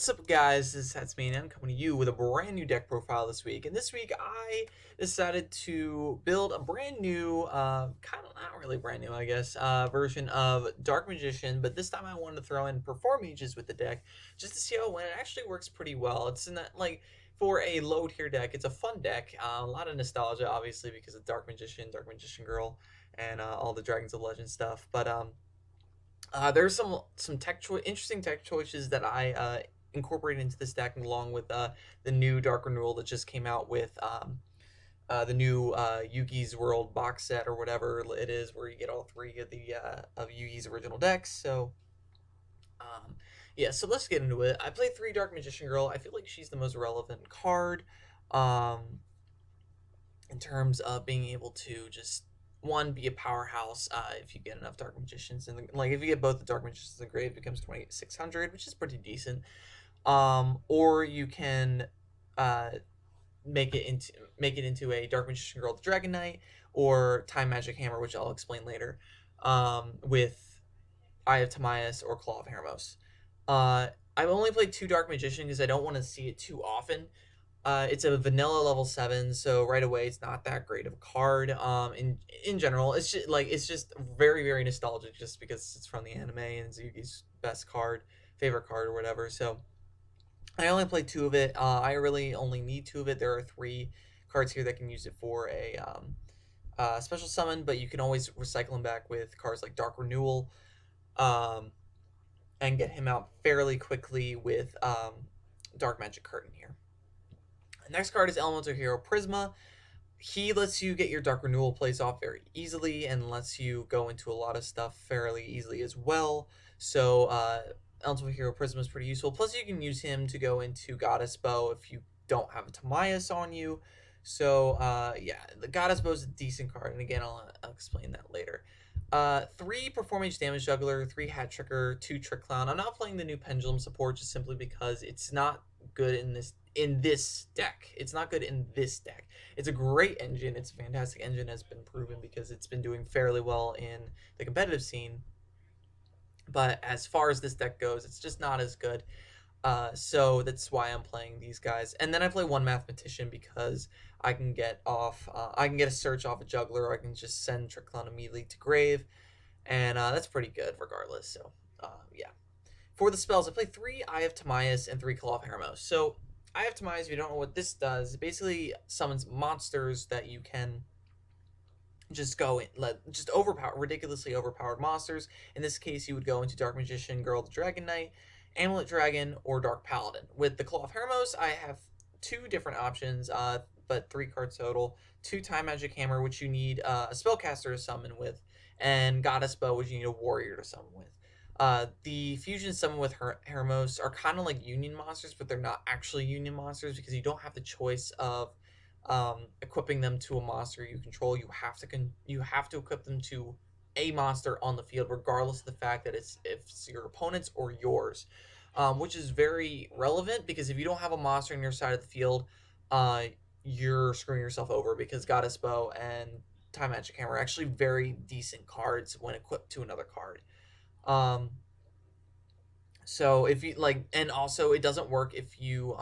What's up, guys? This is Hatsmane. I'm coming to you with a brand new deck profile this week. And this week, I decided to build a brand new, kind of not really brand new, I guess, version of Dark Magician. But this time, I wanted to throw in Perform Mages with the deck just to see how it went. It actually works pretty well. It's in that, like, for a low tier deck, it's a fun deck. A lot of nostalgia, obviously, because of Dark Magician Girl, and all the Dragons of Legend stuff. But there's some interesting tech choices that I incorporated into this deck, along with the new Dark Renewal that just came out with the new Yugi's World box set or whatever it is, where you get all three of the of Yugi's original decks. So yeah, so let's get into it. I played 3 Dark Magician Girl. I feel like she's the most relevant card. Um, in terms of being able to just one be a powerhouse if you get enough Dark Magicians and like if you get both the Dark Magicians in the grave, it becomes 2600, which is pretty decent. Or you can uh make it into a Dark Magician Girl the Dragon Knight, or Time Magic Hammer, which I'll explain later, with Eye of Timaeus or Claw of Hermos. I've only played 2 Dark Magician because I don't want to see it too often. It's a vanilla level 7, so right away it's not that great of a card. In general, it's just very very nostalgic, just because it's from the anime and Zugi's best card, favorite card or whatever. So I only played 2 of it. I really only need 2 of it. There are 3 cards here that can use it for a special summon, but you can always recycle them back with cards like Dark Renewal, um, and get him out fairly quickly with Dark Magic Curtain here. The next card is Elemental Hero Prisma. He lets you get your Dark Renewal plays off very easily and lets you go into a lot of stuff fairly easily as well. So Elemental Hero Prisma is pretty useful. Plus, you can use him to go into Goddess Bow if you don't have a Timaeus on you. So yeah, the Goddess Bow is a decent card, and again, I'll explain that later. 3 Perform Mage Damage Juggler, 3 Hat Tricker, 2 Trick Clown. I'm not playing the new Pendulum support just simply because it's not good in this deck. It's not good in this deck. It's a great engine. It's a fantastic engine, has been proven, because it's been doing fairly well in the competitive scene. But as far as this deck goes, it's just not as good. So that's why I'm playing these guys. And then I play 1 Mathematician because I can get off. I can get a search off a Juggler, or I can just send Trick Clown immediately to grave, and that's pretty good regardless. So yeah. For the spells, I play 3 Eye of Timaeus and 3 Claw of Hermos. So Eye of Timaeus, if you don't know what this does, it basically summons monsters that you can just go in, just ridiculously overpowered monsters. In this case, you would go into Dark Magician Girl the Dragon Knight, Amulet Dragon, or Dark Paladin. With the Claw of Hermos, I have 2 different options, but 3 cards total. 2 Time Magic Hammer, which you need a spellcaster to summon with, and Goddess Bow, which you need a warrior to summon with. The fusion summon with Hermos are kind of like Union monsters, but they're not actually Union monsters, because you don't have the choice of equipping them to a monster you control. You have to equip them to a monster on the field, regardless of the fact that if it's your opponent's or yours, which is very relevant, because if you don't have a monster on your side of the field, you're screwing yourself over, because Goddess Bow and Time Magic Hammer are actually very decent cards when equipped to another card. So if you like, and also it doesn't work if you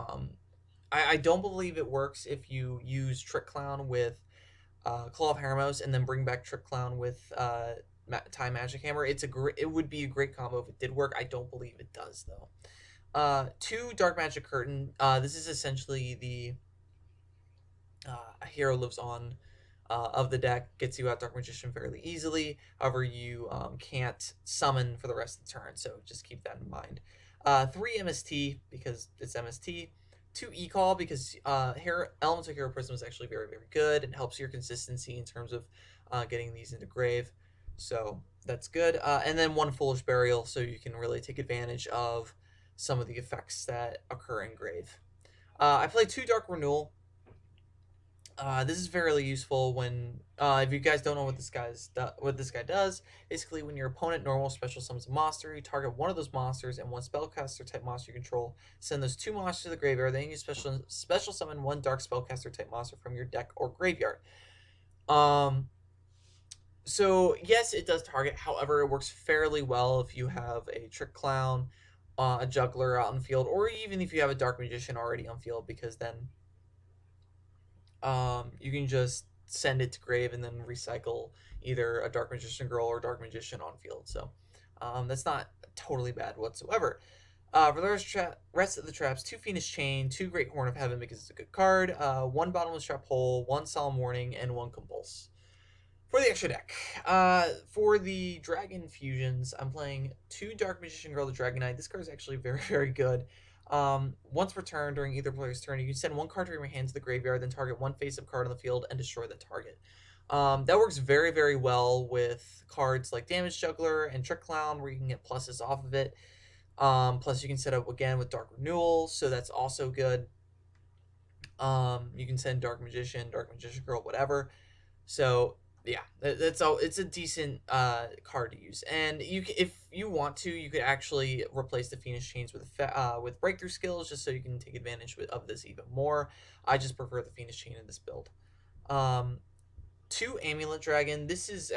I don't believe it works if you use Trick Clown with Claw of Hermos and then bring back Trick Clown with Time Magic Hammer. It would be a great combo if it did work. I don't believe it does though. 2 Dark Magic Curtain. This is essentially the a hero lives on of the deck, gets you out Dark Magician fairly easily. However, you can't summon for the rest of the turn, so just keep that in mind. 3 MST, because it's MST. 2 E-Call, because Elemental Hero Prism is actually very, very good and helps your consistency in terms of getting these into grave. So that's good. And then 1 Foolish Burial, so you can really take advantage of some of the effects that occur in grave. I play 2 Dark Renewal. This is fairly useful when, if you guys don't know what this guy does, basically when your opponent normal special summons a monster, you target one of those monsters and 1 spellcaster type monster you control. Send those 2 monsters to the graveyard. Then you special summon 1 dark spellcaster type monster from your deck or graveyard. So yes, it does target. However, it works fairly well if you have a Trick Clown a juggler out in the field, or even if you have a dark magician already on field, because then you can just send it to grave and then recycle either a dark magician girl or dark magician on field. So that's not totally bad whatsoever. For the rest of the traps, 2 Fiendish Chain, 2 Great Horn of Heaven because it's a good card, 1 Bottomless Trap Hole, 1 Solemn Warning, and 1 Compulse. For the extra deck, for the Dragon Fusions, I'm playing 2 Dark Magician Girl, the Dragon Knight. This card is actually very, very good. Once per turn, during either player's turn, you can send 1 card from your hand to the graveyard, then target 1 face-up card on the field and destroy that target. That works very, very well with cards like Damage Juggler and Trick Clown, where you can get pluses off of it. Plus, you can set up again with Dark Renewal, so that's also good. You can send Dark Magician Girl, whatever. So yeah, that's all. It's a decent card to use, and if you want to, you could actually replace the Fiendish Chains with Breakthrough Skills, just so you can take advantage of this even more. I just prefer the Fiendish Chain in this build. 2 Amulet Dragon. This is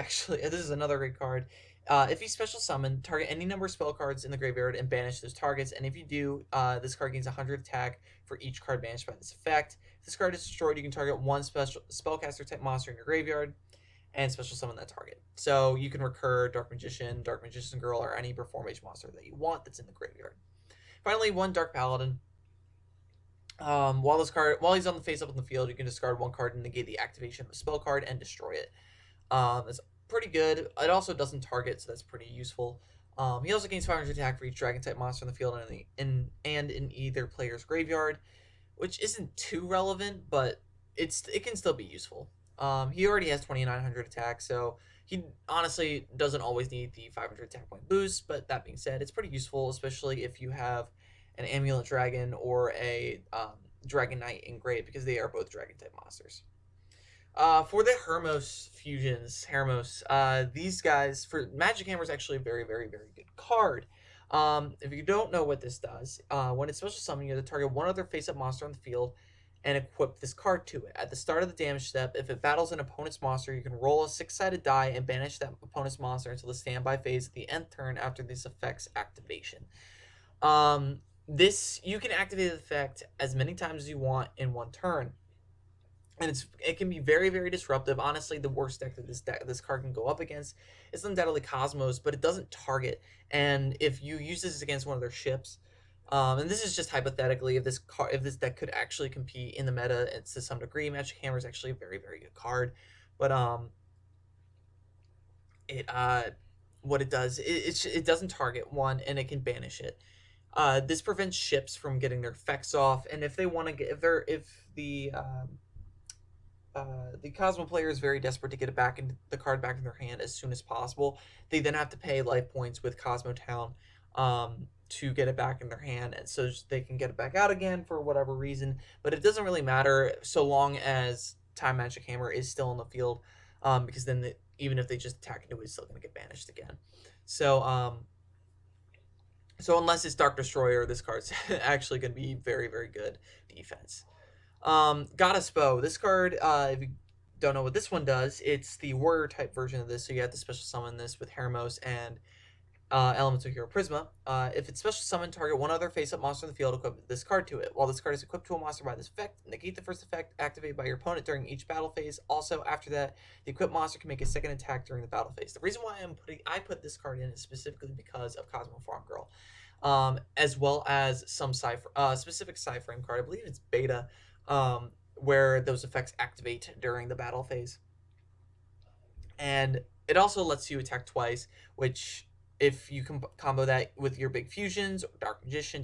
another great card. If you special summon, target any number of spell cards in the graveyard and banish those targets. And if you do, this card gains 100 attack for each card banished by this effect. If this card is destroyed, you can target 1 special spellcaster type monster in your graveyard and special summon that target. So you can recur Dark Magician Girl, or any Perform Mage monster that you want that's in the graveyard. Finally, 1 Dark Paladin. While he's on the face up on the field, you can discard 1 card and negate the activation of a spell card and destroy it. That's pretty good. It also doesn't target, so that's pretty useful. He also gains 500 attack for each dragon type monster in the field and in either player's graveyard, which isn't too relevant, but it can still be useful. He already has 2,900 attack, so he honestly doesn't always need the 500 attack point boost. But that being said, it's pretty useful, especially if you have an Amulet Dragon or a Dragon Knight in grave, because they are both dragon type monsters. For the Hermos fusions, these guys, for Magic Hammer, is actually a very, very, very good card. If you don't know what this does, when it's special summon, you have to target 1 other face-up monster on the field and equip this card to it. At the start of the damage step, if it battles an opponent's monster, you can roll a 6-sided die and banish that opponent's monster until the standby phase at the end turn after this effect's activation. You can activate the effect as many times as you want in 1 turn. And it can be very, very disruptive. Honestly, the worst deck that this card can go up against is undoubtedly Cosmos, but it doesn't target. And if you use this against one of their ships, and this is just hypothetically, if this deck could actually compete in the meta, it's to some degree. Magic Hammer is actually a very, very good card, but what it does, it doesn't target 1, and it can banish it. This prevents ships from getting their effects off, and if they want to get if the Cosmo player is very desperate to get the card back in their hand as soon as possible, they then have to pay life points with Cosmo Town to get it back in their hand, and so they can get it back out again for whatever reason. But it doesn't really matter so long as Time Magic Hammer is still in the field, because then even if they just attack into it, it's still going to get banished again. So so unless it's Dark Destroyer, this card's actually going to be very, very good defense. Goddess Bow. This card, if you don't know what this one does, it's the warrior type version of this, so you have to special summon this with Hermos and Elemental Hero Prisma. If it's special summoned, target 1 other face-up monster in the field, equip this card to it. While this card is equipped to a monster by this effect, negate the first effect activated by your opponent during each battle phase. Also, after that, the equipped monster can make a second attack during the battle phase. The reason why I put this card in is specifically because of Cosmo Farm Girl, as well as some specific Psy-Frame card. I believe it's Beta, where those effects activate during the battle phase. And it also lets you attack twice, which, if you combo that with your big fusions, Dark Magician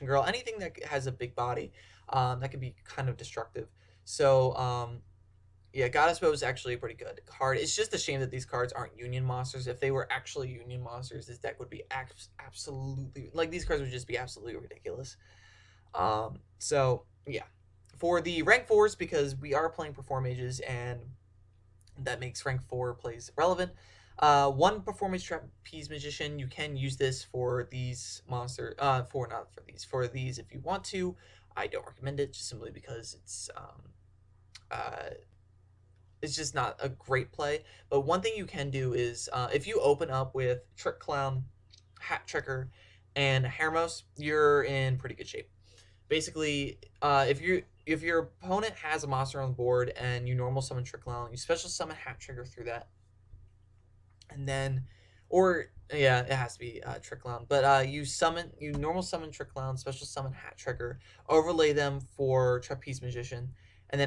Girl, anything that has a big body, that can be kind of destructive. So, yeah, Goddess Bow is actually a pretty good card. It's just a shame that these cards aren't Union monsters. If they were actually Union monsters, this deck would be absolutely, like, these cards would just be absolutely ridiculous. So, yeah. For the rank 4s, because we are playing Perform Mages, and that makes rank 4 plays relevant. 1 Performance Trapeze Magician. You can use this for these monsters. For these if you want to. I don't recommend it, just simply because it's just not a great play. But one thing you can do is, if you open up with Trick Clown, Hat Tricker, and Hermos, you're in pretty good shape. Basically, if your opponent has a monster on the board and you normal summon Trick Clown, you special summon Hat Trigger through that, and then, or yeah, it has to be Trick Clown. But you normal summon Trick Clown, special summon Hat Trigger, overlay them for Trapeze Magician, and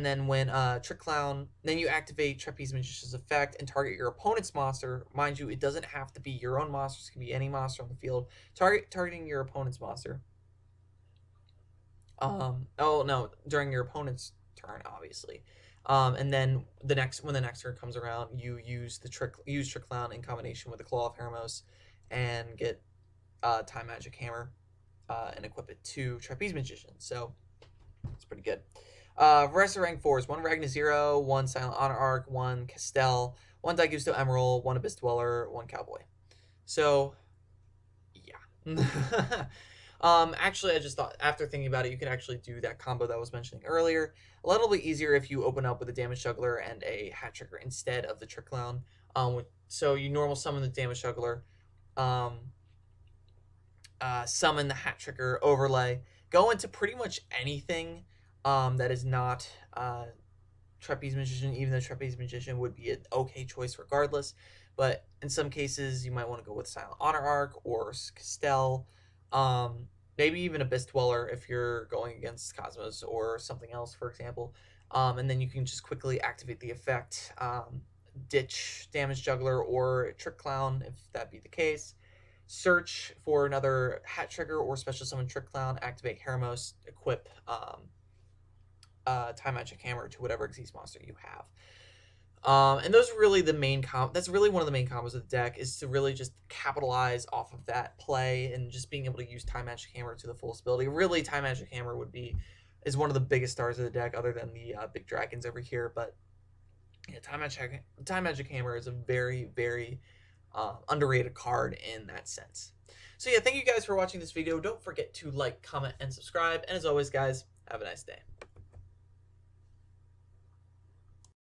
then when Trick Clown, then you activate Trapeze Magician's effect and target your opponent's monster. Mind you, it doesn't have to be your own monsters; it can be any monster on the field. Targeting your opponent's monster. Oh no, during your opponent's turn, obviously. And then when the next turn comes around, you use Trick Clown in combination with the Claw of Hermos, and get Time Magic Hammer, and equip it to Trapeze Magician. So it's pretty good. Rest of rank 4s: 1 Ragna Zero, 1 Silent Honor Arc, 1 Castell, 1 Daigusto Emerald, 1 Abyss Dweller, 1 Cowboy. So yeah. Actually, I just thought, after thinking about it, you could actually do that combo that I was mentioning earlier. A little bit easier if you open up with a Damage Juggler and a Hat Trigger instead of the Trick Clown. So you normal summon the Damage Juggler, summon the Hat Trigger, overlay, go into pretty much anything that is not Trapeze Magician, even though Trapeze Magician would be an okay choice regardless. But in some cases, you might want to go with Silent Honor Arc or Castell. Maybe even Abyss Dweller if you're going against Cosmos or something else, for example. And then you can just quickly activate the effect, ditch Damage Juggler or Trick Clown if that be the case. Search for another Hat Trigger or Special Summon Trick Clown, activate Hermos, equip Time Magic Hammer to whatever Xyz monster you have. And those are really the main that's really one of the main combos of the deck, is to really just capitalize off of that play and just being able to use Time Magic Hammer to the fullest ability. Really, Time Magic Hammer is one of the biggest stars of the deck, other than the big dragons over here. But yeah, Time Magic Hammer is a very, very underrated card in that sense. So yeah, thank you guys for watching this video. Don't forget to like, comment, and subscribe. And as always, guys, have a nice day.